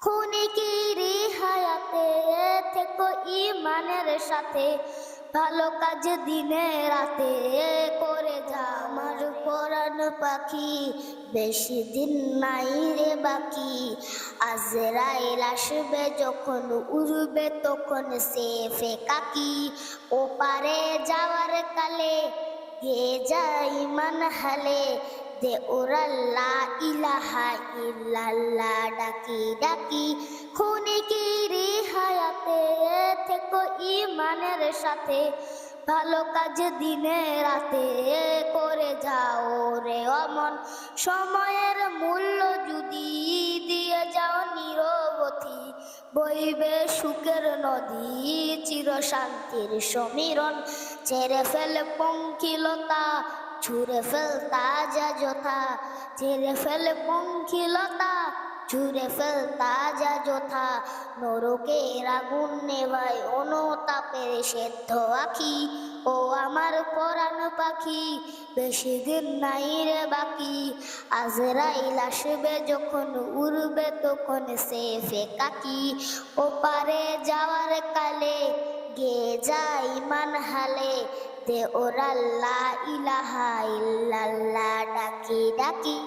ক্ষণিকের হায়াতে থেকো ইমানের সাথে, ভালো কাজ দিনে রাতে করে যা। আমার পরাণ পাখি বেশি দিন নাই রে বাকি, আজরাইল আসবে যখন উড়বে তখন সে ফেকাকি। ওপারে যাওয়ার কালে গে যাই মান হালে, দে ওরা লা ইলাহা ইল্লাল্লাহ ডাকি ডাকি। ক্ষণিকের হায়াতে থেকো ইমানের সাথে, ভালো কাজ দিনে রাতে করে যাও রে অমন। সময়ের মূল্য যদি দিয়ে যাও নিরবধি, বইবে সুখের নদী চির শান্তির সমীরণ। ছেড়ে ফেলে পঙ্কিলতা, ছুঁড়ে ফেল তাজা যথা, ছেড়ে ফেলে পঙ্কিলতা, ছুঁড়ে ফেল তাজা যথা। নরকের আগুন নেভায় অনুতাপের সেদ্ধ আখি, ও আমার পরাণ পাখি বেশি দিন নাই রে বাকি। আজরাইল আসবে যখন উড়বে তখন সে ফেকাকি। ওপারে যাওয়ার কালে গে যাই মান হালে, দে ওরা লা ইলাহা ইল্লাল্লাহ ডাকি ডাকি।